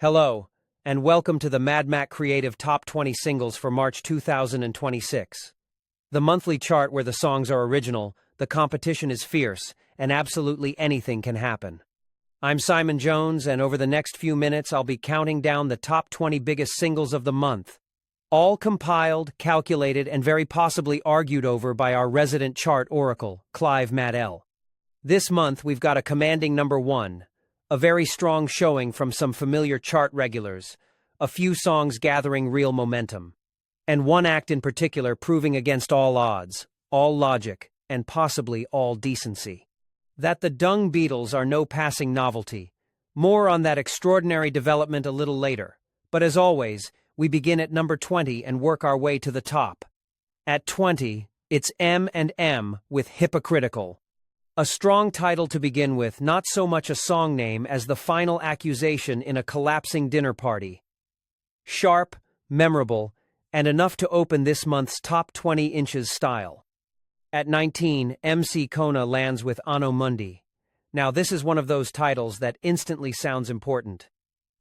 Hello, and welcome to the MadMac Creative Top 20 Singles for March 2026. The monthly chart where the songs are original, the competition is fierce, and absolutely anything can happen. I'm Simon Jones, and over the next few minutes I'll be counting down the top 20 biggest singles of the month. All compiled, calculated, and very possibly argued over by our resident chart oracle, Clive Mad-ell. This month we've got a commanding number 1. A very strong showing from some familiar chart regulars, a few songs gathering real momentum, and one act in particular proving against all odds, all logic, and possibly all decency. That the Dung Beatles are no passing novelty. More on that extraordinary development a little later, but as always, we begin at number 20 and work our way to the top. At 20, it's M&M with Hypocritical. A strong title to begin with, not so much a song name as the final accusation in a collapsing dinner party. Sharp, memorable, and enough to open this month's top 20 inches style. At 19, MC Kona lands with Anno Mundi. Now this is one of those titles that instantly sounds important.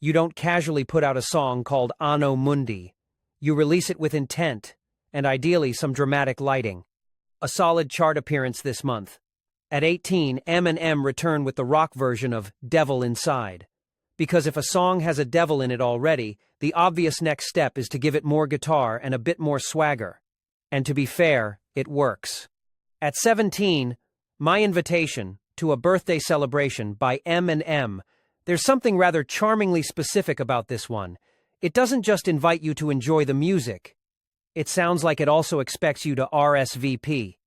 You don't casually put out a song called Anno Mundi. You release it with intent, and ideally some dramatic lighting. A solid chart appearance this month. At 18, M&M return with the rock version of Devil Inside. Because if a song has a devil in it already, the obvious next step is to give it more guitar and a bit more swagger. And to be fair, it works. At 17, My Invitation to a Birthday Celebration by M&M. There's something rather charmingly specific about this one. It doesn't just invite you to enjoy the music. It sounds like it also expects you to RSVP.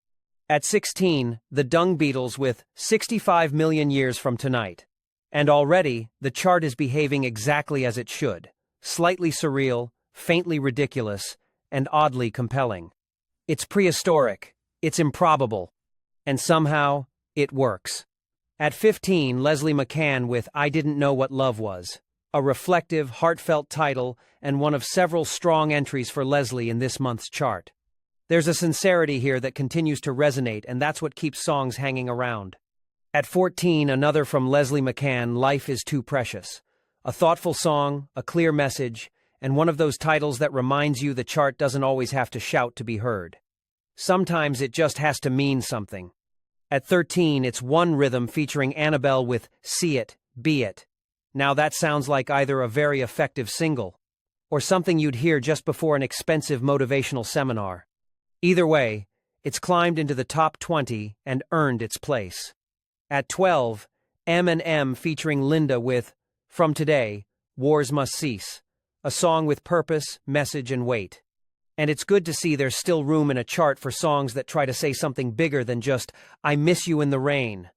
At 16, the Dung Beatles with 65 Million Years from Tonight. And already, the chart is behaving exactly as it should. Slightly surreal, faintly ridiculous, and oddly compelling. It's prehistoric, it's improbable, and somehow, it works. At 15, Leslie McCann with I Didn't Know What Love Was. A reflective, heartfelt title, and one of several strong entries for Leslie in this month's chart. There's a sincerity here that continues to resonate, and that's what keeps songs hanging around. At 14, another from Leslie McCann, Life is Too Precious. A thoughtful song, a clear message, and one of those titles that reminds you the chart doesn't always have to shout to be heard. Sometimes it just has to mean something. At 13, it's One Rhythm featuring Annabelle with See It, Be It. Now that sounds like either a very effective single, or something you'd hear just before an expensive motivational seminar. Either way, it's climbed into the top 20 and earned its place. At 12, M&M featuring Linda with From Today, Wars Must Cease, a song with purpose, message, and weight. And it's good to see there's still room in a chart for songs that try to say something bigger than just, I miss you in the rain,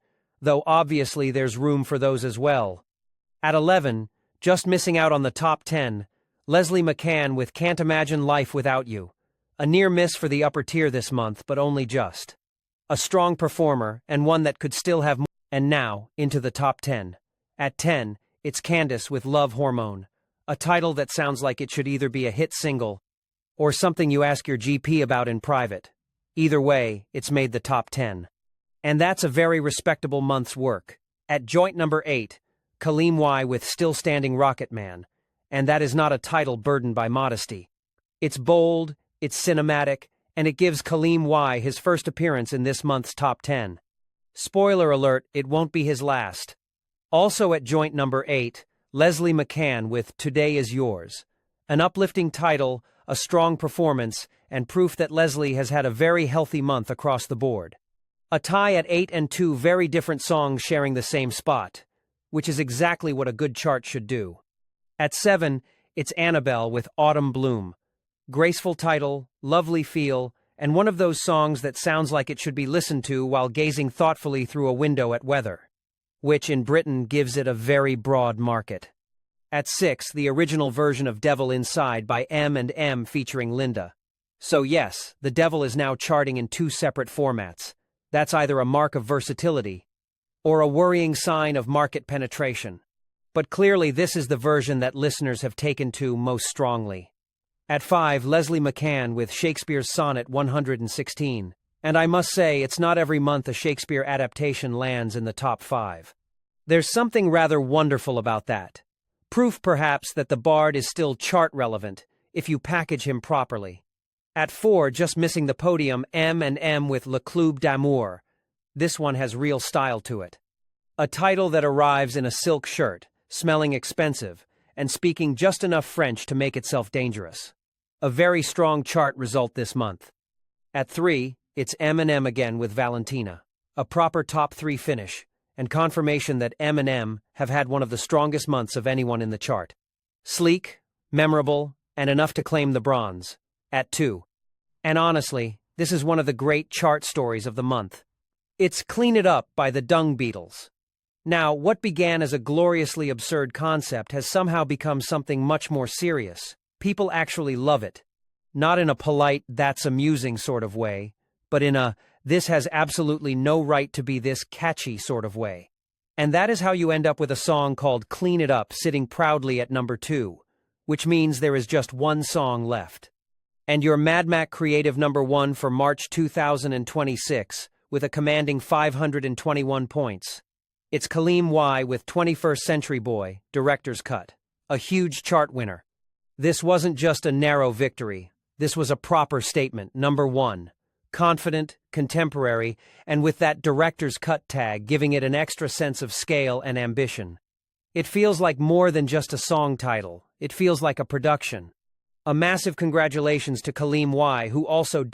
though obviously there's room for those as well. At 11, just missing out on the top 10, Leslie McCann with Can't Imagine Life Without You. A near miss for the upper tier this month, but only just. A strong performer, and one that could still have more. And now, into the top 10. At 10, it's Candice with Love Hormone. A title that sounds like it should either be a hit single, or something you ask your GP about in private. Either way, it's made the top 10. And that's a very respectable month's work. At joint number 8, Khalim with Still Standing Rocket Man. And that is not a title burdened by modesty. It's bold, it's cinematic, and it gives Khalim his first appearance in this month's top 10. Spoiler alert, it won't be his last. Also at joint number 8, Leslie McCann with Today Is Yours. An uplifting title, a strong performance, and proof that Leslie has had a very healthy month across the board. A tie at 8 and 2 very different songs sharing the same spot, which is exactly what a good chart should do. At 7, it's Annabelle with Autumn Bloom. Graceful title, lovely feel, and one of those songs that sounds like it should be listened to while gazing thoughtfully through a window at weather, which in Britain gives it a very broad market. At 6, the original version of Devil Inside by M&M featuring Linda. So yes, the Devil is now charting in 2 separate formats. That's either a mark of versatility, or a worrying sign of market penetration. But clearly this is the version that listeners have taken to most strongly. At 5, Leslie McCann with Shakespeare's Sonnet 116. And I must say, it's not every month a Shakespeare adaptation lands in the top 5. There's something rather wonderful about that. Proof perhaps that the bard is still chart-relevant, if you package him properly. At 4, just missing the podium, M&M with Le Club d'Amour. This one has real style to it. A title that arrives in a silk shirt, smelling expensive, and speaking just enough French to make itself dangerous. A very strong chart result this month. At 3, it's M&M again with Valentina. A proper top 3 finish, and confirmation that M&M have had one of the strongest months of anyone in the chart. Sleek, memorable, and enough to claim the bronze. At 2. And honestly, this is one of the great chart stories of the month. It's Clean It Up by the Dung Beatles. Now, what began as a gloriously absurd concept has somehow become something much more serious. People actually love it. Not in a polite, that's amusing sort of way, but in a, this has absolutely no right to be this catchy sort of way. And that is how you end up with a song called Clean It Up sitting proudly at number 2, which means there is just one song left. And your MadMac Creative number 1 for March 2026, with a commanding 521 points. It's Khalim Y with 21st Century Boy, Director's Cut. A huge chart winner. This wasn't just a narrow victory. This was a proper statement, number 1. Confident, contemporary, and with that Director's Cut tag giving it an extra sense of scale and ambition. It feels like more than just a song title. It feels like a production. A massive congratulations to Khalim Y, who also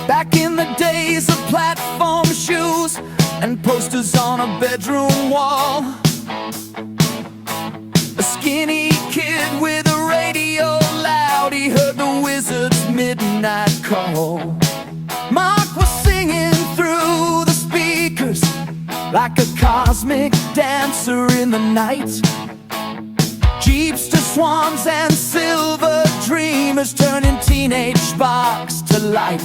back in the days of platform shoes and posters on a bedroom wall. A skinny kid with a radio loud, he heard the Wizard's midnight call. Mark was singing through the speakers like a cosmic dancer in the night. Jeeps to swans and silver dreamers, turning teenage sparks to life.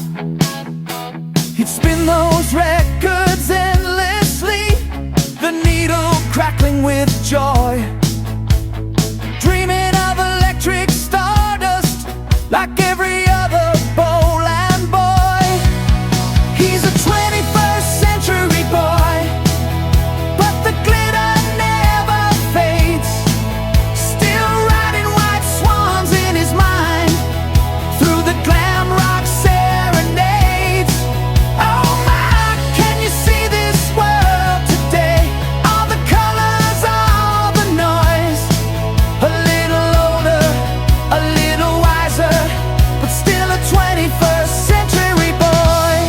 He'd spin those records endlessly, the needle crackling with joy, dreaming of electric stardust like every other Bowland boy. He's a 21st century boy, but the glitter never fades. Still riding white swans in his mind through the glam rock serenades. Oh my, can you see this world today? All the colors, all the noise. A little older, a little wiser, but still a 21st century boy.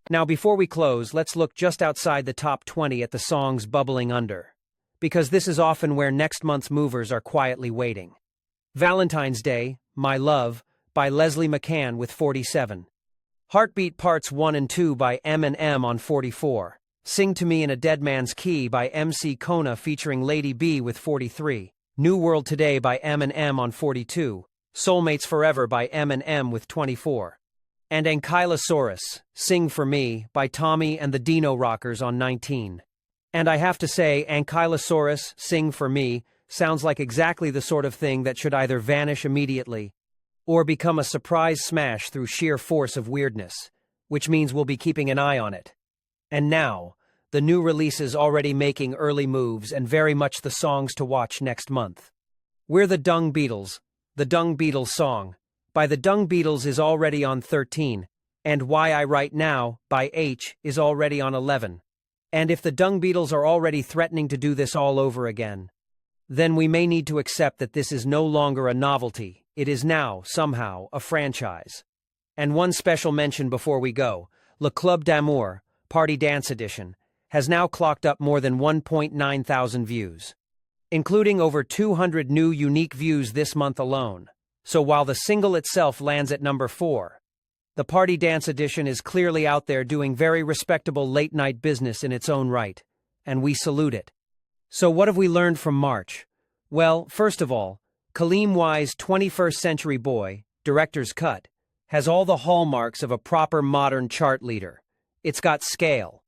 Now, before we close, let's look just outside the top 20 at the songs bubbling under, because this is often where next month's movers are quietly waiting. Valentine's Day, My Love, by Leslie McCann with 47. Heartbeat Parts 1 and 2 by M&M on 44. Sing to Me in a Dead Man's Key by MC Kona featuring Lady B with 43. New World Today by M&M on 42. Soulmates Forever by M&M with 24. And Ankylosaurus, Sing For Me, by Tommy and the Dino Rockers on 19. And I have to say, Ankylosaurus, Sing For Me, sounds like exactly the sort of thing that should either vanish immediately or become a surprise smash through sheer force of weirdness, which means we'll be keeping an eye on it. And now, the new releases already making early moves and very much the songs to watch next month. We're the Dung Beatles. The Dung Beatles song by the Dung Beatles is already on 13, and Why I Write Now by H is already on 11. And if the Dung Beatles are already threatening to do this all over again, then we may need to accept that this is no longer a novelty. It is now, somehow, a franchise. And one special mention before we go, Le Club d'Amour, Party Dance Edition, has now clocked up more than 1.9 thousand views, including over 200 new unique views this month alone. So while the single itself lands at number 4, the Party Dance Edition is clearly out there doing very respectable late-night business in its own right, and we salute it. So what have we learned from March? Well, first of all, Khalim Y's 21st Century Boy, Director's Cut, has all the hallmarks of a proper modern chart leader. It's got scale.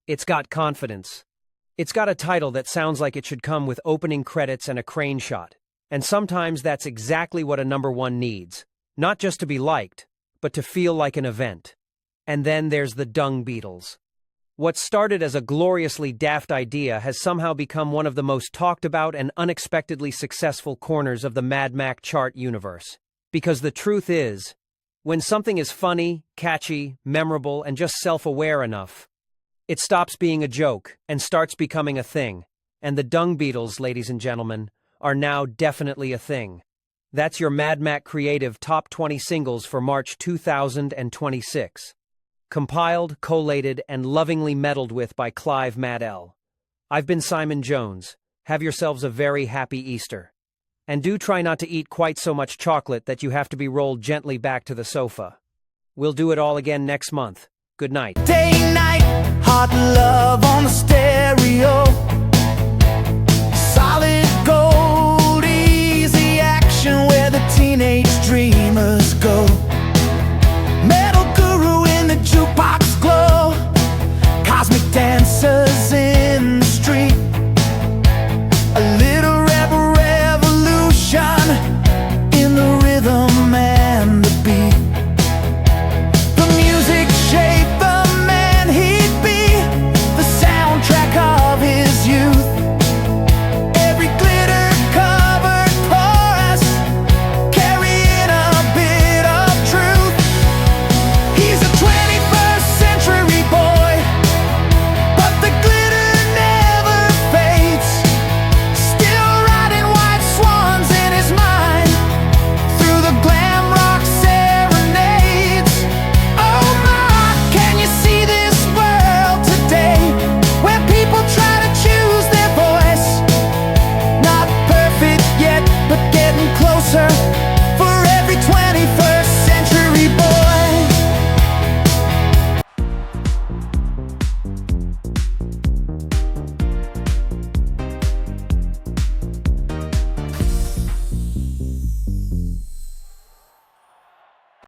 It's got confidence. It's got a title that sounds like it should come with opening credits and a crane shot. And sometimes that's exactly what a number one needs. Not just to be liked, but to feel like an event. And then there's the Dung Beatles. What started as a gloriously daft idea has somehow become one of the most talked about and unexpectedly successful corners of the MadMac chart universe. Because the truth is, when something is funny, catchy, memorable, and just self-aware enough, it stops being a joke and starts becoming a thing. And the Dung Beatles, ladies and gentlemen, are now definitely a thing. That's your MadMac Creative Top 20 Singles for March 2026. Compiled, collated, and lovingly meddled with by Clive Mad-ell. I've been Simon Jones. Have yourselves a very happy Easter. And do try not to eat quite so much chocolate that you have to be rolled gently back to the sofa. We'll do it all again next month. Good night. Day, night, hot love on the stereo.